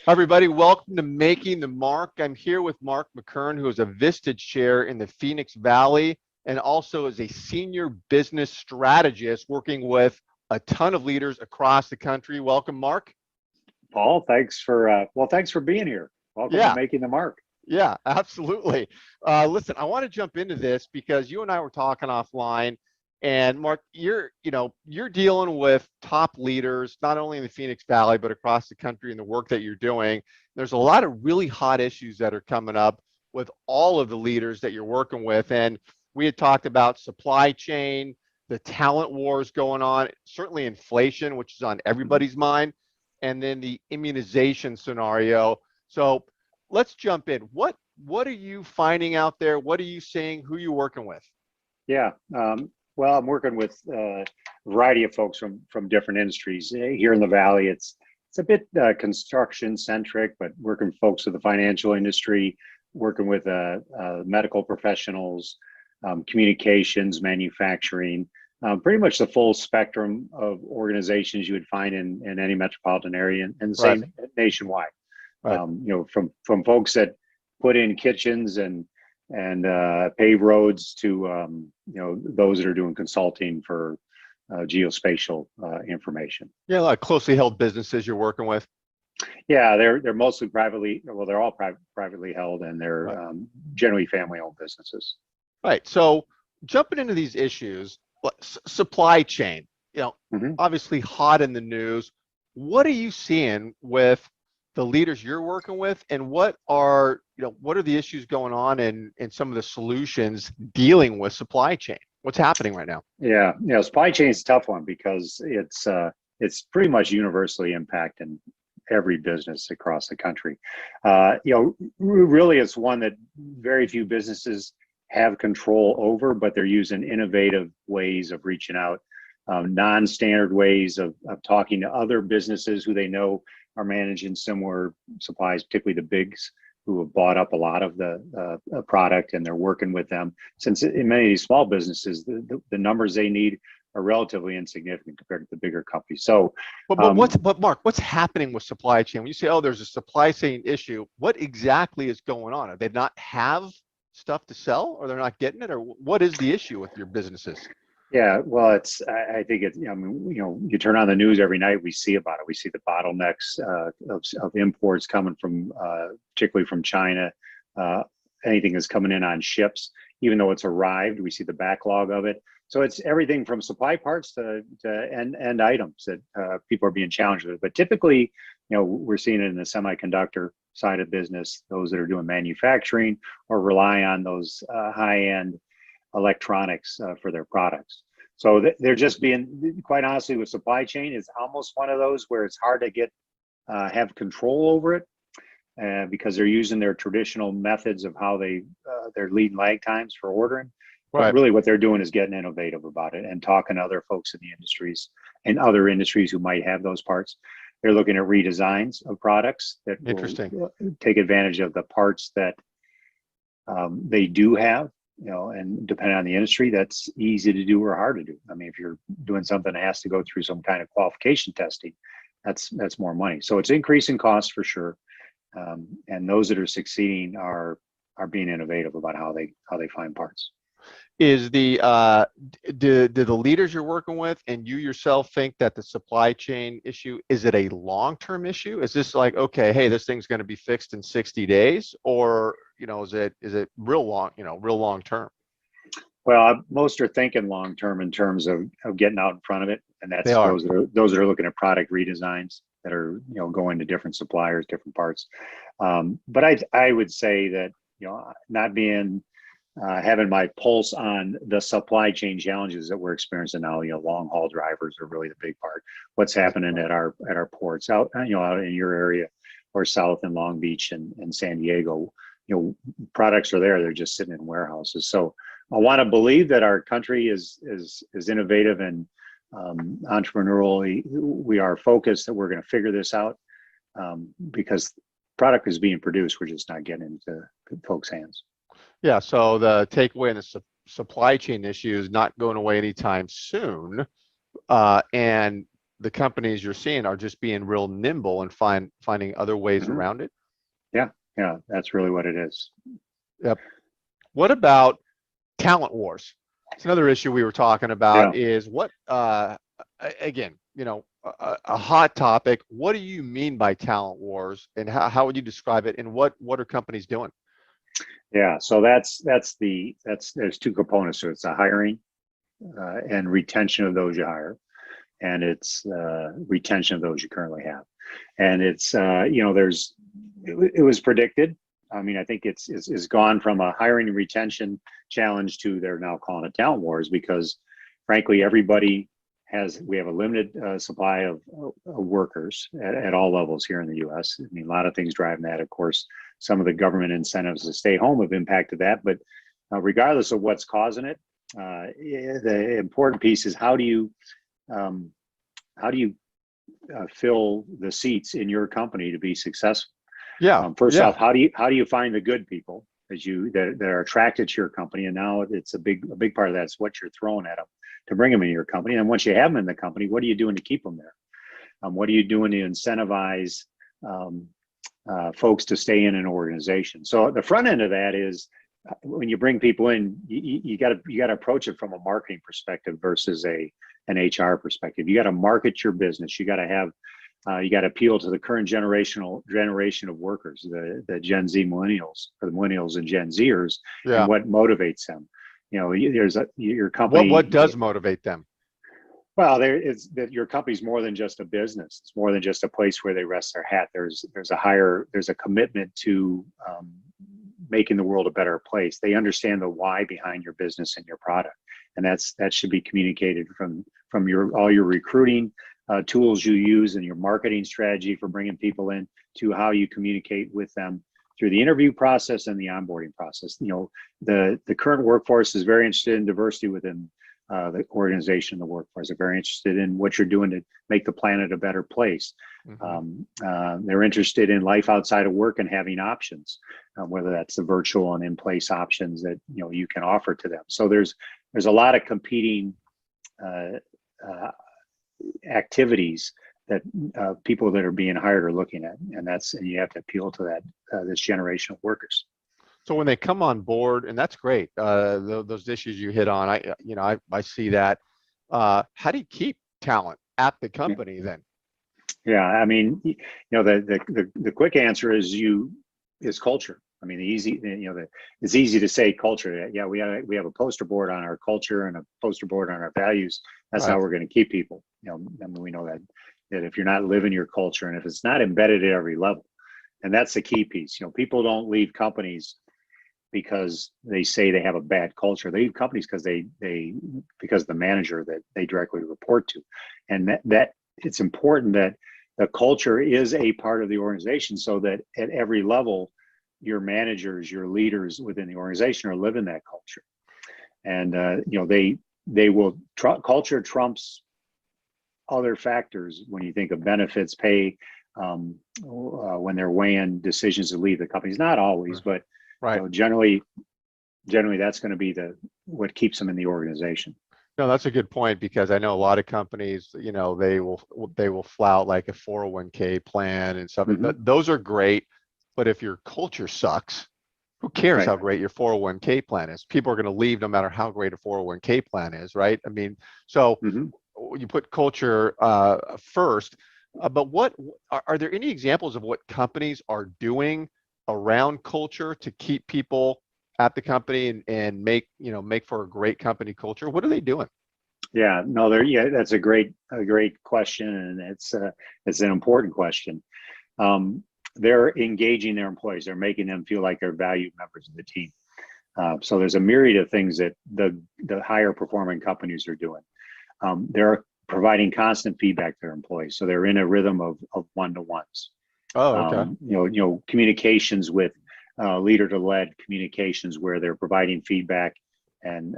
Hi, everybody. Welcome to Making the Mark. I'm here with Mark McKearn, who is a Vistage Chair in the Phoenix Valley and also is a senior business strategist working with a ton of leaders across the country. Welcome, Mark. Paul, thanks for being here. Welcome to Yeah, Making the Mark. yeah, absolutely. Listen, I want to jump into this because you and I were talking offline, and Mark, you're dealing with top leaders not only in the Phoenix Valley but across the country in the work that you're doing. There's a lot of really hot issues that are coming up with all of the leaders that you're working with, and we had talked about supply chain, the talent wars going on, certainly inflation, which is on everybody's mind, and then the immunization scenario. So let's jump in. What are you finding out there? What are you seeing? Who are you working with? Yeah, well, I'm working with a variety of folks from different industries. Here in the Valley. It's a bit construction centric, but working with folks with the financial industry, working with medical professionals, communications, manufacturing, pretty much the full spectrum of organizations you would find in any metropolitan area, and the Right, same nationwide. right. From folks that put in kitchens and pave roads to those that are doing consulting for geospatial information. Yeah, a lot of closely held businesses you're working with. Yeah, they're mostly privately. Well, they're all privately held, and they're Right. generally family-owned businesses. Right. So jumping into these issues, supply chain, hmm obviously hot in the news. What are you seeing with the leaders you're working with, and what are the issues going on in some of the solutions dealing with supply chain? What's happening right now? Yeah, supply chain is a tough one because it's pretty much universally impacting every business across the country. Really, it's one that very few businesses have control over, but they're using innovative ways of reaching out, non-standard ways of talking to other businesses who they know are managing similar supplies, particularly the bigs who have bought up a lot of the product, and they're working with them. Since in many of these small businesses, the numbers they need are relatively insignificant compared to the bigger companies. So, But Mark, what's happening with supply chain? When you say, oh, there's a supply chain issue, what exactly is going on? Are they not have stuff to sell, or they're not getting it, or what is the issue with your businesses? yeah, well, I think it's, you turn on the news every night, we see about it. We see the bottlenecks of imports coming from, particularly from China. Uh, Anything that's coming in on ships, even though it's arrived, we see the backlog of it. So it's everything from supply parts to end items that people are being challenged with. But typically, we're seeing it in the semiconductor side of business, those that are doing manufacturing or rely on those high-end electronics for their products. So they're just being, quite honestly, with supply chain, it's almost one of those where it's hard to have control over it because they're using their traditional methods of how their lead and lag times for ordering. But Right. really what they're doing is getting innovative about it and talking to other folks in the industries and other industries who might have those parts. They're looking at redesigns of products that Interesting. will take advantage of the parts that they do have, and depending on the industry, that's easy to do or hard to do. I mean, if you're doing something that has to go through some kind of qualification testing, that's more money. So it's increasing costs for sure. And those that are succeeding are being innovative about how they find parts. Is the do the leaders you're working with and you yourself think that the supply chain issue, is it a long-term issue? Is this like, okay, hey, this thing's going to be fixed in 60 days, or is it real long term? Well, most are thinking long term in terms of getting out in front of it, and They that's are. those that are looking at product redesigns that are going to different suppliers, different parts. But I would say that not being having my pulse on the supply chain challenges that we're experiencing now. Long haul drivers are really the big part. What's happening at our ports out out in your area or south in Long Beach and San Diego. Products are there; they're just sitting in warehouses. So I want to believe that our country is innovative and entrepreneurially. We are focused that we're going to figure this out because product is being produced. We're just not getting into folks' hands. Yeah. So the takeaway in the supply chain issue is not going away anytime soon. And the companies you're seeing are just being real nimble and finding other ways Mhm. around it. Yeah, yeah, that's really what it is. Yep. What about talent wars? It's another issue we were talking about Yeah. is what, again, a hot topic. What do you mean by talent wars, and how would you describe it, and what are companies doing? Yeah, so there's two components to it. It's the hiring and retention of those you hire, and it's retention of those you currently have. And it's it was predicted. I mean, I think it's gone from a hiring and retention challenge to they're now calling it talent wars because, frankly, we have a limited supply of workers at all levels here in the U.S. I mean, a lot of things driving that. Of course, some of the government incentives to stay home have impacted that. But regardless of what's causing it, the important piece is how do you um, fill the seats in your company to be successful? Yeah, First yeah, off, how do you find the good people that are attracted to your company? And now it's a big part of that is what you're throwing at them to bring them in your company. And once you have them in the company, what are you doing to keep them there? What are you doing to incentivize um, folks to stay in an organization? So the front end of that is when you bring people in, you got to approach it from a marketing perspective versus an HR perspective. You got to market your business. You got to have you got to appeal to the current generation of workers, the Gen Z millennials, or the millennials and Gen Zers, and yeah. what motivates them. You know, your What company. does motivate them? Well, there is that your company's more than just a business. It's more than just a place where they rest their hat. There's a commitment to making the world a better place. They understand the why behind your business and your product, and that should be communicated from all your recruiting tools you use and your marketing strategy for bringing people in to how you communicate with them through the interview process and the onboarding process. You know, the current workforce is very interested in diversity within the organization, the workforce. They're very interested in what you're doing to make the planet a better place. They're interested in life outside of work and having options, whether that's the virtual and in-place options that you can offer to them. So there's a lot of competing activities that people that are being hired are looking at, and you have to appeal to that this generation of workers. So when they come on board, and that's great, those issues you hit on, I see that. How do you keep talent at the company then? Yeah, I mean, the quick answer is culture. I mean, it's easy to say culture. Yeah, we have a poster board on our culture and a poster board on our values. That's Right. how we're going to keep people. I mean, we know that if you're not living your culture and if it's not embedded at every level, and that's the key piece. People don't leave companies because they say they have a bad culture. They leave companies because because of the manager that they directly report to, and that it's important that the culture is a part of the organization, so that at every level, your managers, your leaders within the organization are living that culture, and they will culture trumps other factors when you think of benefits, pay, when they're weighing decisions to leave the companies. Not always, but Right. generally that's going to be what keeps them in the organization. No, that's a good point, because I know a lot of companies, they will flout like a 401k plan and stuff. Mm-hmm. Those are great, but if your culture sucks, who cares Right. how great your 401k plan is? People are going to leave no matter how great a 401k plan is, right? I mean, so Mm-hmm. you put culture first, but what are there any examples of what companies are doing around culture to keep people at the company and make for a great company culture? What are they doing? Yeah, no, that's a great question, and it's an important question. They're engaging their employees. They're making them feel like they're valued members of the team. So there's a myriad of things that the higher performing companies are doing. They're providing constant feedback to their employees, so they're in a rhythm of one-to-ones. Oh, okay. Communications with leader to lead communications where they're providing feedback and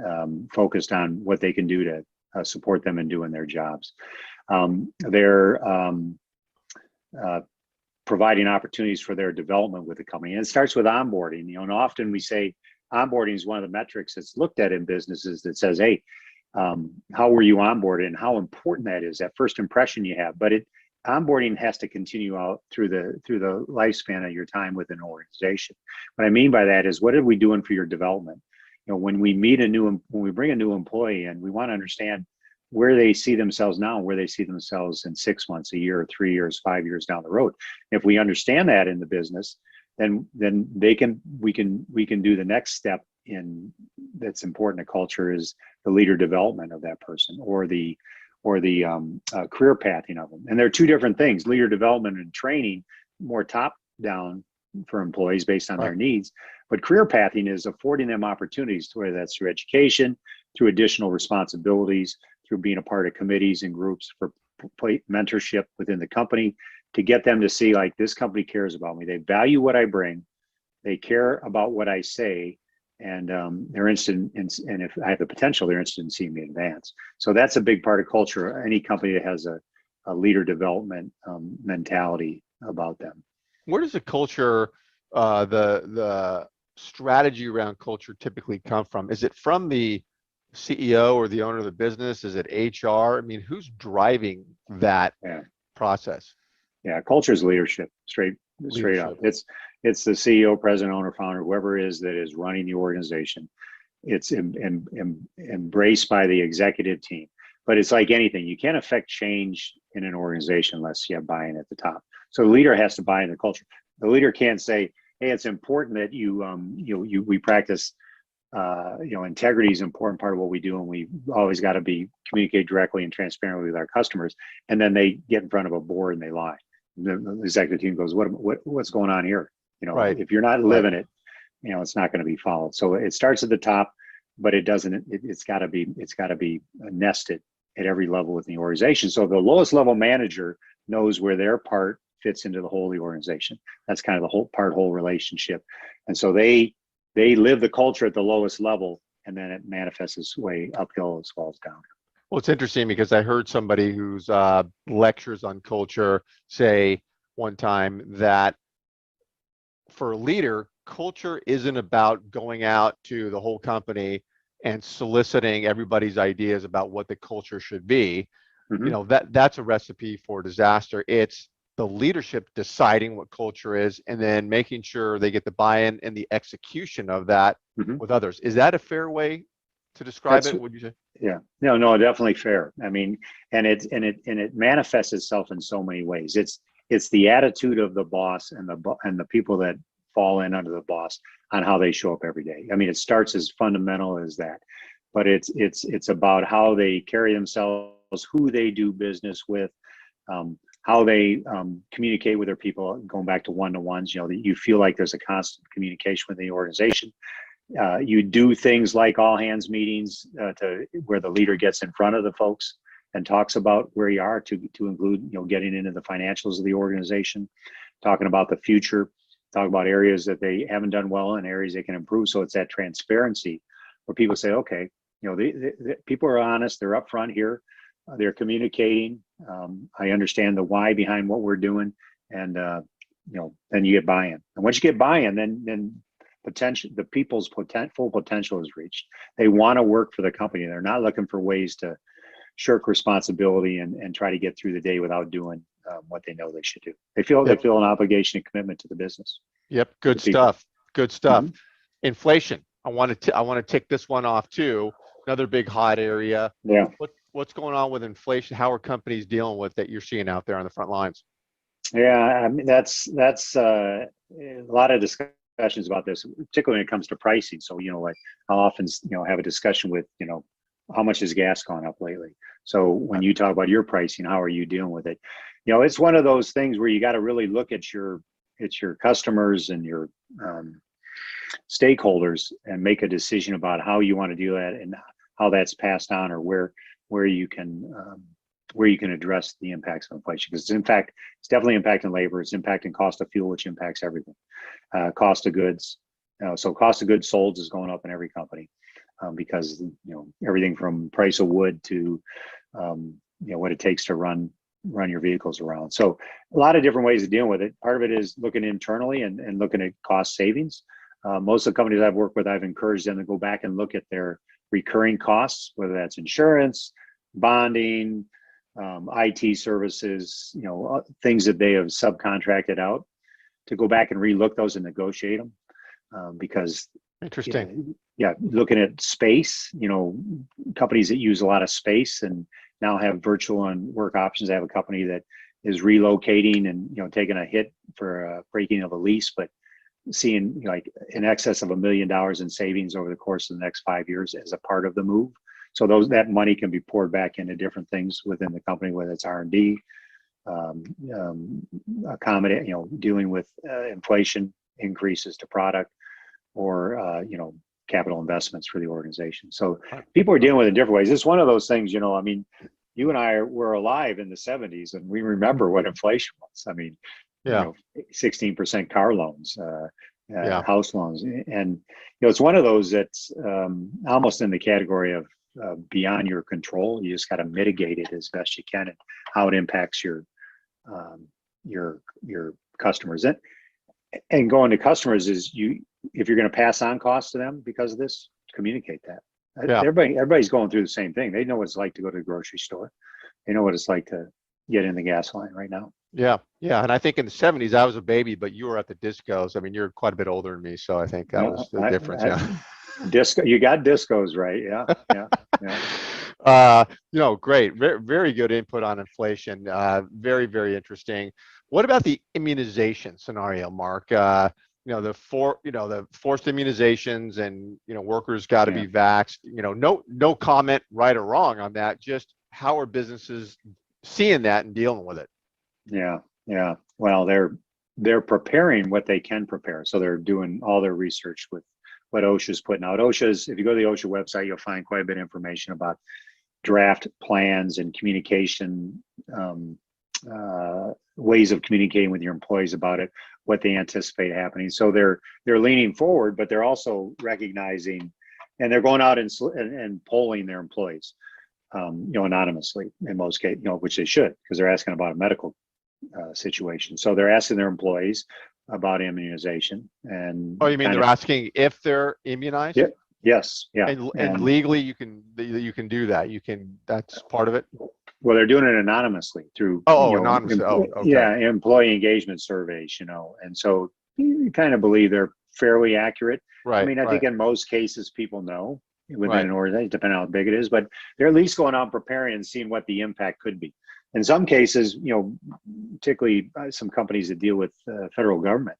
focused on what they can do to support them in doing their jobs. They're providing opportunities for their development with the company. And it starts with onboarding, and often we say onboarding is one of the metrics that's looked at in businesses that says, hey, how were you onboarded, and how important that is, that first impression you have. But onboarding has to continue out through the lifespan of your time with an organization. What I mean by that is, what are we doing for your development? When we bring a new employee in, we want to understand where they see themselves now and where they see themselves in 6 months, a year, 3 years, 5 years down the road. If we understand that in the business, then we can do the next step in that's important to culture, is the leader development of that person, or the career pathing of them. And they're two different things. Leader development and training, more top down for employees based on their needs, but career pathing is affording them opportunities, whether that's through education, through additional responsibilities, through being a part of committees and groups, for mentorship within the company, to get them to see, like, this company cares about me. They value what I bring. They care about what I say. And they're interested in, and if I have the potential, they're interested in seeing me advance. So that's a big part of culture. Any company that has a leader development mentality about them. Where does the culture, the strategy around culture typically come from? Is it from the CEO or the owner of the business? Is it HR? I mean, who's driving that process? Yeah, culture is leadership, straight up. It's the CEO, president, owner, founder, whoever it is that is running the organization. It's embraced by the executive team. But it's like anything, you can't affect change in an organization unless you have buy-in at the top. So the leader has to buy in the culture. The leader can't say, hey, it's important that we practice, integrity is an important part of what we do, and we always got to communicate directly and transparently with our customers. And then they get in front of a board and they lie. The executive team goes, what's going on here? If you're not living it, it's not going to be followed. So it starts at the top, but it doesn't. It's got to be nested at every level within the organization. So the lowest level manager knows where their part fits into the whole of the organization. That's kind of the whole relationship. And so they live the culture at the lowest level, and then it manifests its way uphill as well as downhill. Well, it's interesting because I heard somebody who's lectures on culture say one time that for a leader, culture isn't about going out to the whole company and soliciting everybody's ideas about what the culture should be. Mm-hmm. That's a recipe for disaster. It's the leadership deciding what culture is and then making sure they get the buy-in and the execution of that with others. Is that a fair way to describe it? Would you say? Yeah, no, definitely fair. I mean, and it manifests itself in so many ways. It's the attitude of the boss and the people that fall in under the boss on how they show up every day. I mean, it starts as fundamental as that, but it's about how they carry themselves, who they do business with, how they communicate with their people, going back to one-to-ones, that you feel like there's a constant communication with the organization. You do things like all hands meetings to where the leader gets in front of the folks and talks about where you are, to include, getting into the financials of the organization, talking about the future, talk about areas that they haven't done well and areas they can improve. So it's that transparency where people say, okay, the people are honest, they're upfront here, they're communicating. I understand the why behind what we're doing, and then you get buy-in. And once you get buy-in, then the people's full potential is reached. They want to work for the company. They're not looking for ways to shirk responsibility and try to get through the day without doing what they know they should do. They feel an obligation and commitment to the business. Yep, good stuff. Good stuff. Inflation. I want to tick this one off too. Another big hot area. Yeah. What's going on with inflation? How are companies dealing with that you're seeing out there on the front lines? Yeah, I mean, that's a lot of discussions about this, particularly when it comes to pricing. So, like I'll often, have a discussion with, how much has gas gone up lately? So when you talk about your pricing, how are you dealing with it? It's one of those things where you got to really look at your customers and your stakeholders and make a decision about how you want to do that and how that's passed on, or where you can address the impacts of inflation. Because it's definitely impacting labor. It's impacting cost of fuel, which impacts everything. Cost of goods. So cost of goods sold is going up in every company because everything from price of wood to what it takes to run your vehicles around. So a lot of different ways of dealing with it. Part of it is looking internally and looking at cost savings. Most of the companies I've worked with, I've encouraged them to go back and look at their recurring costs, whether that's insurance, bonding, IT services, things that they have subcontracted out, to go back and relook those and negotiate them. Because Interesting. Looking at space, companies that use a lot of space and now have virtual and work options. I have a company that is relocating and taking a hit for breaking of a lease, but seeing like in excess of $1 million in savings over the course of the next 5 years as a part of the move. So that money can be poured back into different things within the company, whether it's R&D, accommodate, dealing with inflation increases to product, or capital investments for the organization. So people are dealing with it in different ways. It's one of those things, I mean, you and I were alive in the 70s, and we remember what inflation was. I mean, 16% car loans, house loans, and it's one of those that's almost in the category of beyond your control. You just got to mitigate it as best you can, and how it impacts your customers. And going to customers is if you're going to pass on costs to them because of this, communicate that. Everybody's going through the same thing. They know what it's like to go to the grocery store. They know what it's like to get in the gas line right now. Yeah. And I think in the 70s, I was a baby, but you were at the discos. I mean, you're quite a bit older than me, so I think that was the difference. Disco, you got discos right. Yeah. Great. Very, very good input on inflation. Very, very interesting. What about the immunization scenario, Mark? The forced immunizations, and workers got to be vaxxed. No comment, right or wrong, on that. Just how are businesses seeing that and dealing with it? Yeah. Well, they're preparing what they can prepare. So they're doing all their research with what OSHA's putting out. If you go to the OSHA website, you'll find quite a bit of information about draft plans and communication, ways of communicating with your employees about it, what they anticipate happening. So they're leaning forward, but they're also recognizing, and they're going out and polling their employees, anonymously in most cases, which they should, because they're asking about a medical situation. So they're asking their employees about immunization. And you mean they're asking if they're immunized? Yeah. Yes. Yeah. And legally you can do that. That's part of it. Well, they're doing it anonymously through anonymously. Okay. Yeah, employee engagement surveys, and so you kind of believe they're fairly accurate. Right. I mean, I think in most cases people know within an organization, depending on how big it is, but they're at least going out preparing and seeing what the impact could be. In some cases, particularly some companies that deal with federal government,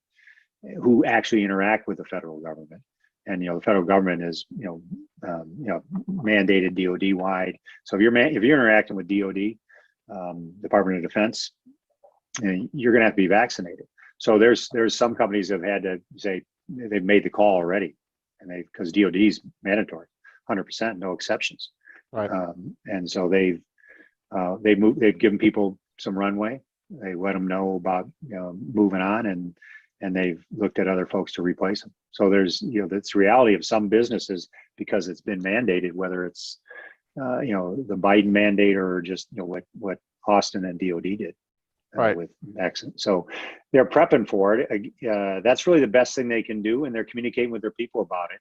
who actually interact with the federal government. And the federal government is mandated DoD wide. So if you're interacting with DoD, Department of Defense, you're going to have to be vaccinated. So there's some companies that have had to say they've made the call already, and because DoD is mandatory, 100%, no exceptions. Right. And so they've given people some runway. They let them know about moving on, and they've looked at other folks to replace them. So there's, that's the reality of some businesses, because it's been mandated, whether it's, the Biden mandate or just, what Austin and DoD did with vaccine. So they're prepping for it. That's really the best thing they can do. And they're communicating with their people about it,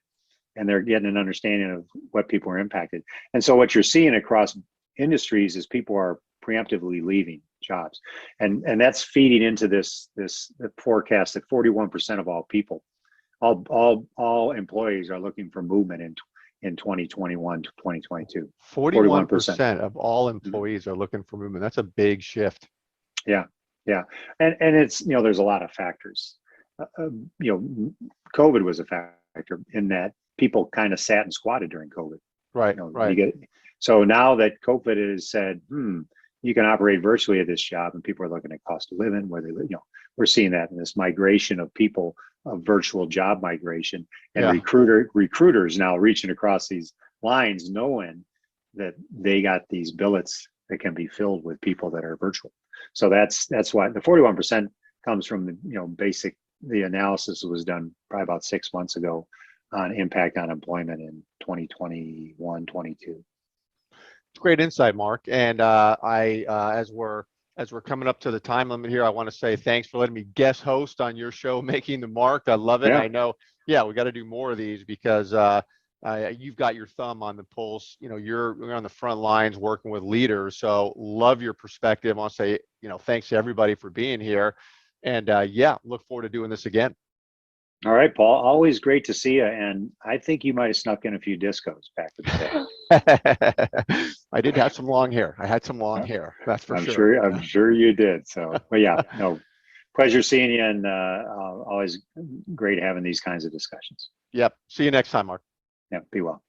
and they're getting an understanding of what people are impacted. And so what you're seeing across industries is people are preemptively leaving jobs, and that's feeding into this forecast that 41% of all people, all employees are looking for movement in 2021 to 2022. 41% of all employees are looking for movement. That's a big shift. Yeah, and it's there's a lot of factors. COVID was a factor in that people kind of sat and squatted during COVID. Right. So now that COVID has said, you can operate virtually at this job, and people are looking at cost of living, where they live. We're seeing that in this migration of people, of virtual job migration, and recruiters now reaching across these lines, knowing that they got these billets that can be filled with people that are virtual. So that's why the 41% comes from the analysis that was done probably about 6 months ago on impact on employment in 2021, 22. Great insight, Mark. And as we're coming up to the time limit here, I want to say thanks for letting me guest host on your show, Making the Mark. I love it. Yeah. I know, we got to do more of these, because you've got your thumb on the pulse. You're on the front lines working with leaders. So love your perspective. I want to say, thanks to everybody for being here. And yeah, look forward to doing this again. All right, Paul, always great to see you. And I think you might have snuck in a few discos back in the day. I did have some long hair. I had some long hair. That's for sure. I'm sure you did. So, but yeah, no, pleasure seeing you, and always great having these kinds of discussions. Yep. See you next time, Mark. Yeah, be well.